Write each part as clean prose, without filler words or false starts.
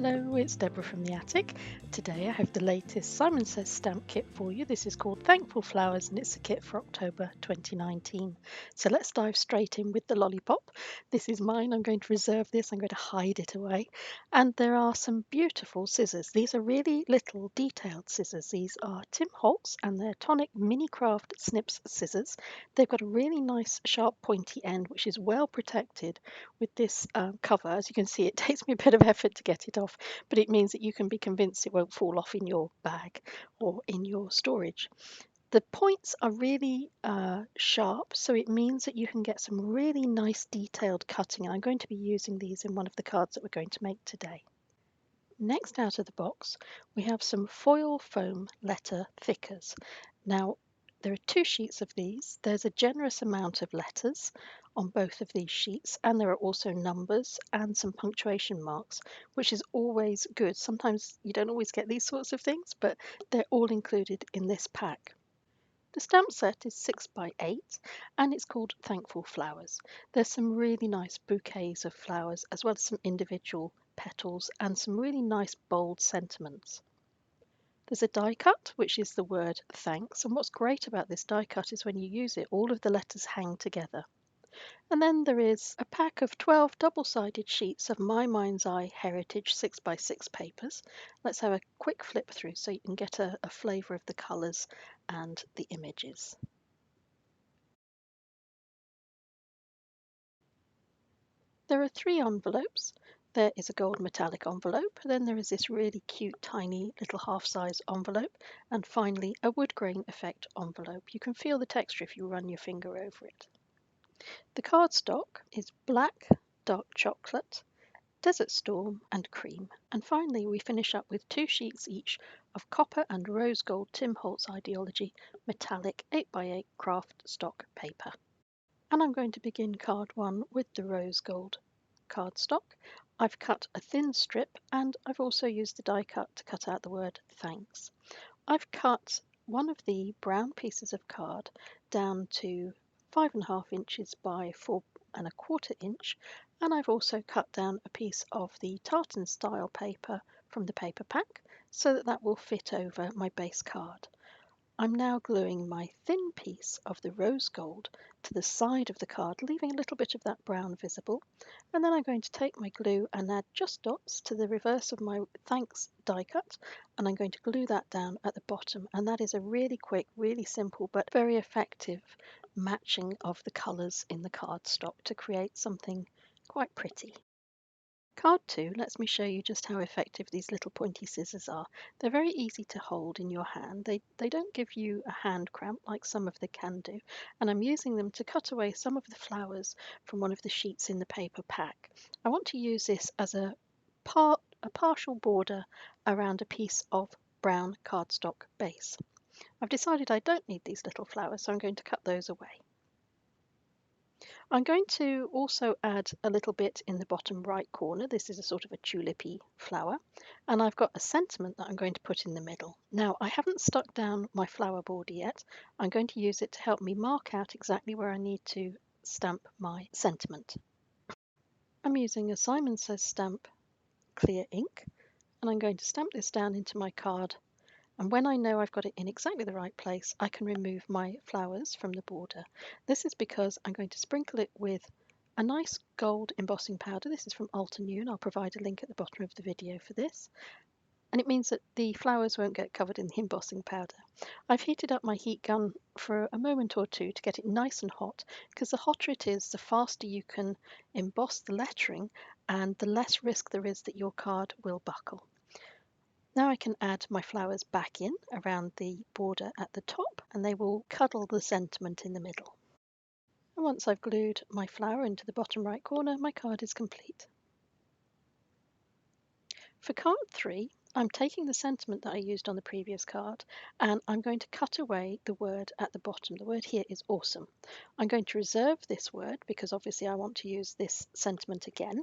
Hello, it's Deborah from the attic. Today I have the latest Simon Says stamp kit for you. This is called Thankful Flowers and it's a kit for October 2019. So let's dive straight in with the lollipop. This is mine. I'm going to reserve this. I'm going to hide it away. And there are some beautiful scissors. These are really little detailed scissors. These are Tim Holtz and they're Tonic Mini Craft Snips scissors. They've got a really nice sharp pointy end which is well protected with this cover. As you can see, it takes me a bit of effort to get it off, but it means that you can be convinced it won't fall off in your bag or in your storage. The points are really sharp, so it means that you can get some really nice detailed cutting, and I'm going to be using these in one of the cards that we're going to make today. Next out of the box, we have some foil foam letter thickers. Now, there are two sheets of these. There's a generous amount of letters on both of these sheets, and there are also numbers and some punctuation marks, which is always good. Sometimes you don't always get these sorts of things, but they're all included in this pack. The stamp set is 6x8 and it's called Thankful Flowers. There's some really nice bouquets of flowers as well as some individual petals and some really nice bold sentiments. There's a die cut, which is the word thanks, and what's great about this die cut is when you use it, all of the letters hang together. And then there is a pack of 12 double-sided sheets of My Mind's Eye Heritage 6x6 papers. Let's have a quick flip through so you can get a flavour of the colours and the images. There are 3 envelopes. There is a gold metallic envelope, then there is this really cute tiny little half-size envelope, and finally a wood grain effect envelope. You can feel the texture if you run your finger over it. The cardstock is black, dark chocolate, desert storm and cream, and finally we finish up with 2 sheets each of copper and rose gold Tim Holtz Ideology metallic 8x8 craft stock paper. And I'm going to begin card 1 with the rose gold cardstock. I've cut a thin strip and I've also used the die cut to cut out the word thanks. I've cut one of the brown pieces of card down to 5.5 inches by 4.25 inch, and I've also cut down a piece of the tartan style paper from the paper pack so that that will fit over my base card. I'm now gluing my thin piece of the rose gold to the side of the card, leaving a little bit of that brown visible, and then I'm going to take my glue and add just dots to the reverse of my thanks die cut, and I'm going to glue that down at the bottom, and that is a really quick, really simple but very effective matching of the colours in the cardstock to create something quite pretty. Card 2 lets me show you just how effective these little pointy scissors are. They're very easy to hold in your hand. They don't give you a hand cramp like some of them can do, and I'm using them to cut away some of the flowers from one of the sheets in the paper pack. I want to use this as a partial border around a piece of brown cardstock base. I've decided I don't need these little flowers, so I'm going to cut those away. I'm going to also add a little bit in the bottom right corner. This is a sort of a tulipy flower, and I've got a sentiment that I'm going to put in the middle. Now, I haven't stuck down my flower border yet. I'm going to use it to help me mark out exactly where I need to stamp my sentiment. I'm using a Simon Says stamp clear ink, and I'm going to stamp this down into my card. And when I know I've got it in exactly the right place, I can remove my flowers from the border. This is because I'm going to sprinkle it with a nice gold embossing powder. This is from Altenew. I'll provide a link at the bottom of the video for this. And it means that the flowers won't get covered in the embossing powder. I've heated up my heat gun for a moment or two to get it nice and hot, because the hotter it is, the faster you can emboss the lettering and the less risk there is that your card will buckle. Now I can add my flowers back in around the border at the top, and they will cuddle the sentiment in the middle. And once I've glued my flower into the bottom right corner, my card is complete. For card 3, I'm taking the sentiment that I used on the previous card and I'm going to cut away the word at the bottom. The word here is awesome. I'm going to reserve this word because obviously I want to use this sentiment again,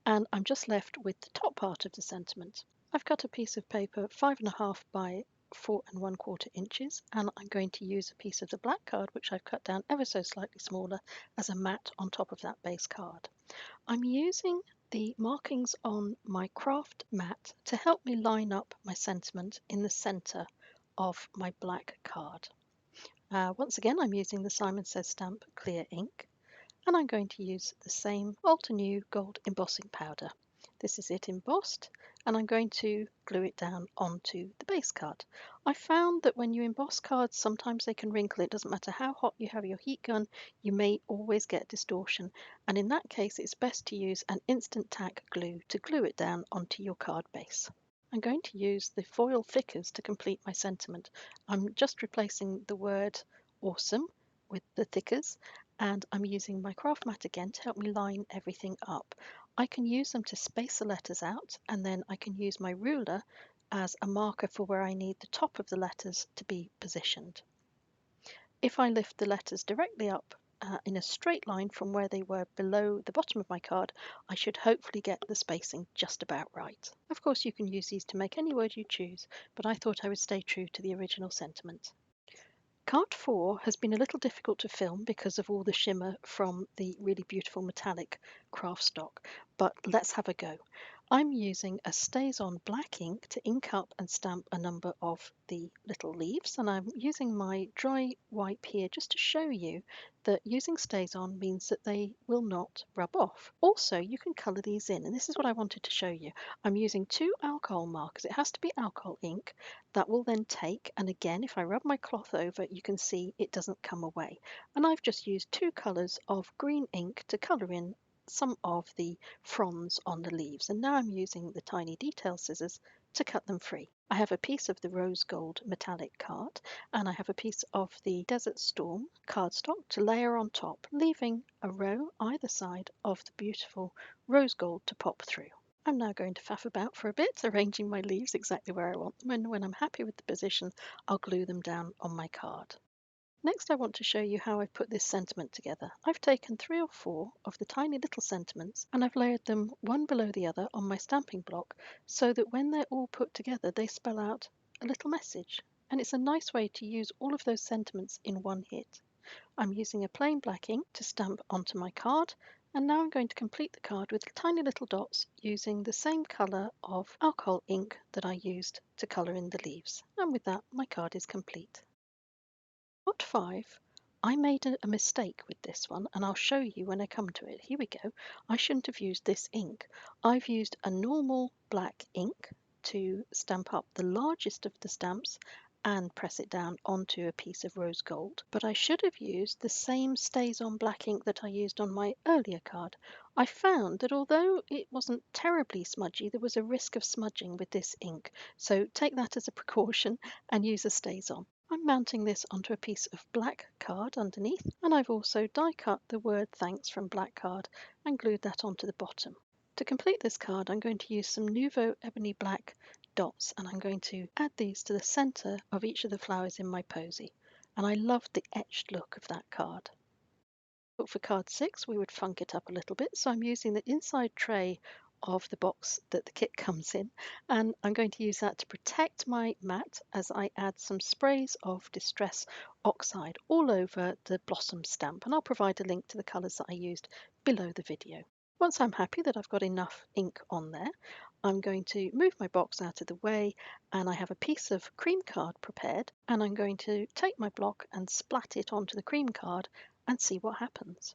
and I'm just left with the top part of the sentiment. I've cut a piece of paper 5.5 by 4.25 inches, and I'm going to use a piece of the black card which I've cut down ever so slightly smaller as a mat on top of that base card. I'm using the markings on my craft mat to help me line up my sentiment in the centre of my black card. Once again, I'm using the Simon Says Stamp clear ink, and I'm going to use the same Altenew gold embossing powder. This is it embossed, and I'm going to glue it down onto the base card. I found that when you emboss cards, sometimes they can wrinkle. It doesn't matter how hot you have your heat gun, you may always get distortion, and in that case it's best to use an instant tack glue to glue it down onto your card base. I'm going to use the foil thickers to complete my sentiment. I'm just replacing the word awesome with the thickers, and I'm using my craft mat again to help me line everything up. I can use them to space the letters out, and then I can use my ruler as a marker for where I need the top of the letters to be positioned. If I lift the letters directly up in a straight line from where they were below the bottom of my card, I should hopefully get the spacing just about right. Of course, you can use these to make any word you choose, but I thought I would stay true to the original sentiment. Card 4 has been a little difficult to film because of all the shimmer from the really beautiful metallic craft stock, but let's have a go. I'm using a StazOn black ink to ink up and stamp a number of the little leaves, and I'm using my dry wipe here just to show you that using StazOn means that they will not rub off. Also, you can colour these in, and this is what I wanted to show you. I'm using 2 alcohol markers. It has to be alcohol ink. That will then take, and again, if I rub my cloth over, you can see it doesn't come away. And I've just used 2 colours of green ink to colour in some of the fronds on the leaves, and now I'm using the tiny detail scissors to cut them free. I have a piece of the rose gold metallic card, and I have a piece of the Desert Storm cardstock to layer on top, leaving a row either side of the beautiful rose gold to pop through. I'm now going to faff about for a bit, arranging my leaves exactly where I want them, and when I'm happy with the position, I'll glue them down on my card. Next, I want to show you how I've put this sentiment together. I've taken 3 or 4 of the tiny little sentiments and I've layered them one below the other on my stamping block so that when they're all put together, they spell out a little message. And it's a nice way to use all of those sentiments in one hit. I'm using a plain black ink to stamp onto my card, and now I'm going to complete the card with tiny little dots using the same colour of alcohol ink that I used to colour in the leaves. And with that, my card is complete. Part 5, I made a mistake with this one, and I'll show you when I come to it. Here we go. I shouldn't have used this ink. I've used a normal black ink to stamp up the largest of the stamps and press it down onto a piece of rose gold. But I should have used the same StazOn black ink that I used on my earlier card. I found that although it wasn't terribly smudgy, there was a risk of smudging with this ink. So take that as a precaution and use a StazOn. I'm mounting this onto a piece of black card underneath, and I've also die cut the word thanks from black card and glued that onto the bottom. To complete this card, I'm going to use some Nouveau Ebony Black dots, and I'm going to add these to the centre of each of the flowers in my posy. And I loved the etched look of that card. But for card 6, we would funk it up a little bit, so I'm using the inside tray of the box that the kit comes in, and I'm going to use that to protect my mat as I add some sprays of Distress Oxide all over the blossom stamp, and I'll provide a link to the colours that I used below the video. Once I'm happy that I've got enough ink on there, I'm going to move my box out of the way, and I have a piece of cream card prepared, and I'm going to take my block and splat it onto the cream card and see what happens.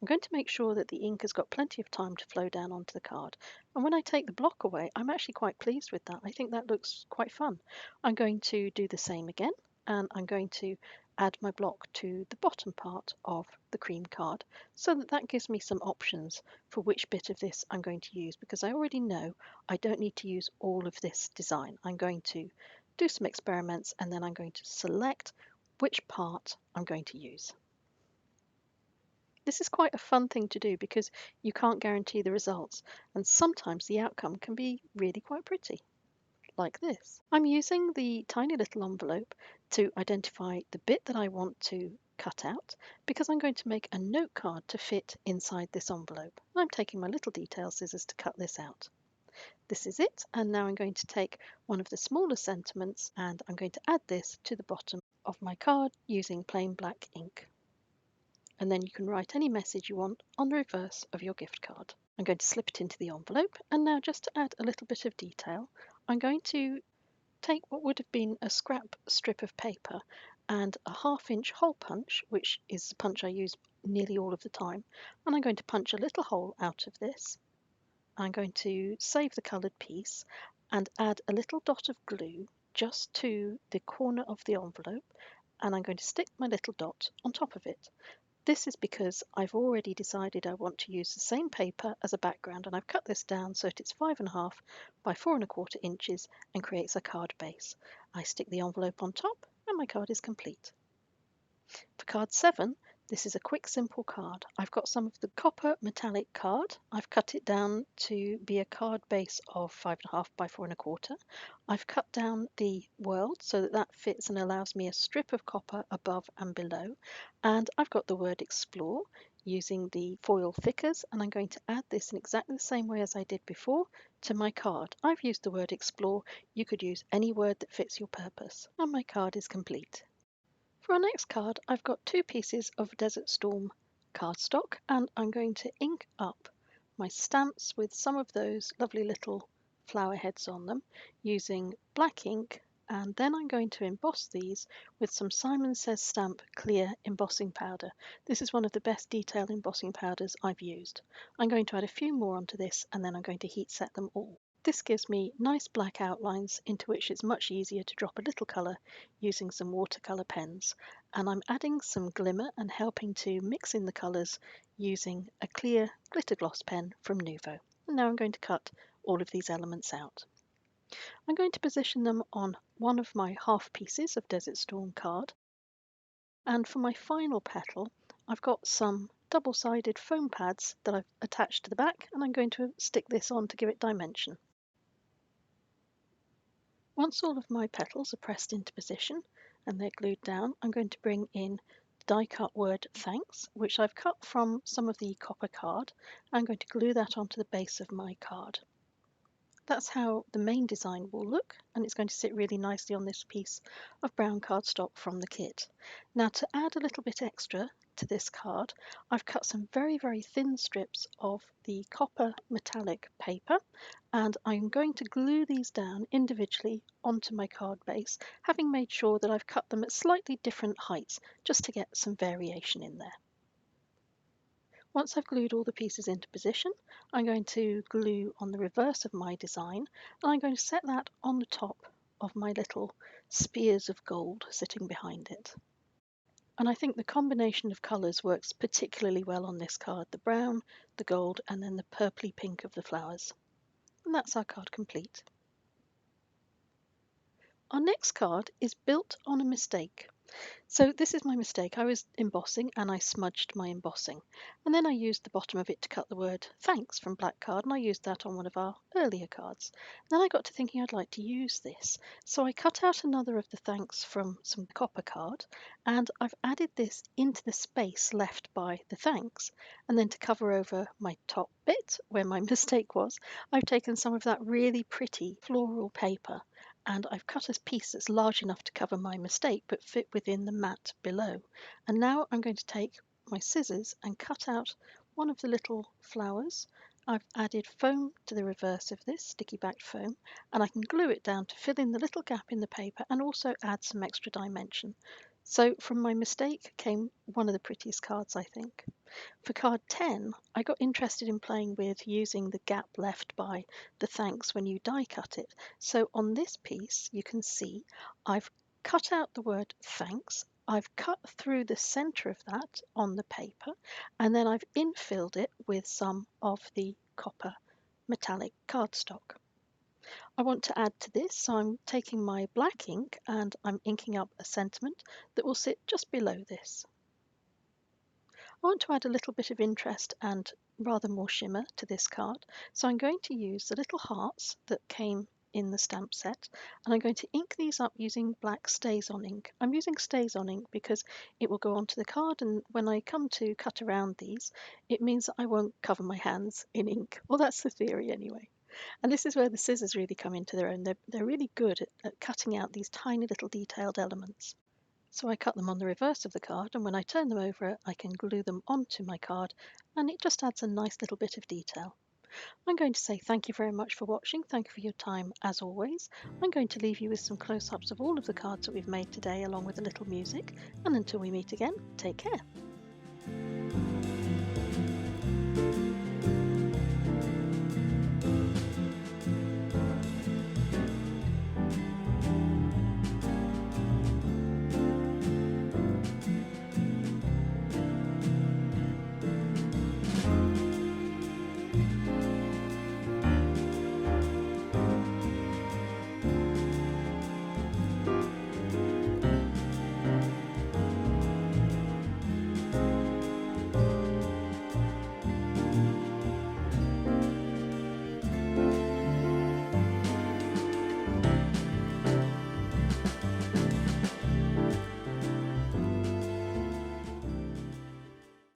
I'm going to make sure that the ink has got plenty of time to flow down onto the card. And when I take the block away, I'm actually quite pleased with that. I think that looks quite fun. I'm going to do the same again, and I'm going to add my block to the bottom part of the cream card so that that gives me some options for which bit of this I'm going to use, because I already know I don't need to use all of this design. I'm going to do some experiments and then I'm going to select which part I'm going to use. This is quite a fun thing to do because you can't guarantee the results, and sometimes the outcome can be really quite pretty, like this. I'm using the tiny little envelope to identify the bit that I want to cut out because I'm going to make a note card to fit inside this envelope. I'm taking my little detail scissors to cut this out. This is it, and now I'm going to take one of the smaller sentiments and I'm going to add this to the bottom of my card using plain black ink. and then you can write any message you want on the reverse of your gift card. I'm going to slip it into the envelope, and now just to add a little bit of detail, I'm going to take what would have been a scrap strip of paper and a 1/2 inch hole punch, which is the punch I use nearly all of the time, and I'm going to punch a little hole out of this. I'm going to save the coloured piece and add a little dot of glue just to the corner of the envelope, and I'm going to stick my little dot on top of it. This is because I've already decided I want to use the same paper as a background, and I've cut this down so that it's 5.5 by 4.25 inches and creates a card base. I stick the envelope on top and my card is complete. For card 7, this is a quick simple card. I've got some of the copper metallic card. I've cut it down to be a card base of 5.5 by 4.25. I've cut down the world so that that fits and allows me a strip of copper above and below. And I've got the word explore using the foil thickers, and I'm going to add this in exactly the same way as I did before to my card. I've used the word explore. You could use any word that fits your purpose. And my card is complete. For our next card, I've got 2 pieces of Desert Storm cardstock, and I'm going to ink up my stamps with some of those lovely little flower heads on them using black ink, and then I'm going to emboss these with some Simon Says Stamp clear embossing powder. This is one of the best detail embossing powders I've used. I'm going to add a few more onto this, and then I'm going to heat set them all. This gives me nice black outlines into which it's much easier to drop a little colour using some watercolour pens, and I'm adding some glimmer and helping to mix in the colours using a clear glitter gloss pen from Nuvo. And now I'm going to cut all of these elements out. I'm going to position them on one of my half pieces of Desert Storm card, and for my final petal I've got some double-sided foam pads that I've attached to the back, and I'm going to stick this on to give it dimension. Once all of my petals are pressed into position and they're glued down, I'm going to bring in the die cut word thanks, which I've cut from some of the copper card. I'm going to glue that onto the base of my card. That's how the main design will look, and it's going to sit really nicely on this piece of brown cardstock from the kit. Now, to add a little bit extra to this card, I've cut some very, very thin strips of the copper metallic paper, and I'm going to glue these down individually onto my card base, having made sure that I've cut them at slightly different heights just to get some variation in there. Once I've glued all the pieces into position, I'm going to glue on the reverse of my design, and I'm going to set that on the top of my little spears of gold sitting behind it. And I think the combination of colours works particularly well on this card, the brown, the gold, and then the purpley pink of the flowers. And that's our card complete. Our next card is built on a mistake. So this is my mistake. I was embossing and I smudged my embossing, and then I used the bottom of it to cut the word thanks from black card, and I used that on one of our earlier cards. Then I got to thinking I'd like to use this, so I cut out another of the thanks from some copper card, and I've added this into the space left by the thanks. And then to cover over my top bit where my mistake was, I've taken some of that really pretty floral paper, and I've cut a piece that's large enough to cover my mistake but fit within the mat below. And now I'm going to take my scissors and cut out one of the little flowers. I've added foam to the reverse of this, sticky backed foam, and I can glue it down to fill in the little gap in the paper and also add some extra dimension. So from my mistake came one of the prettiest cards, I think. For card 10, I got interested in playing with using the gap left by the thanks when you die cut it. So on this piece, you can see I've cut out the word thanks, I've cut through the centre of that on the paper, and then I've infilled it with some of the copper metallic cardstock. I want to add to this, so I'm taking my black ink and I'm inking up a sentiment that will sit just below this. I want to add a little bit of interest and rather more shimmer to this card, so I'm going to use the little hearts that came in the stamp set, and I'm going to ink these up using black StazOn ink. I'm using StazOn ink because it will go onto the card, and when I come to cut around these, it means that I won't cover my hands in ink. Well, that's the theory anyway. And this is where the scissors really come into their own. They're really good at cutting out these tiny little detailed elements. So I cut them on the reverse of the card, and when I turn them over, I can glue them onto my card, and it just adds a nice little bit of detail. I'm going to say thank you very much for watching. Thank you for your time as always. I'm going to leave you with some close-ups of all of the cards that we've made today along with a little music, and until we meet again, take care.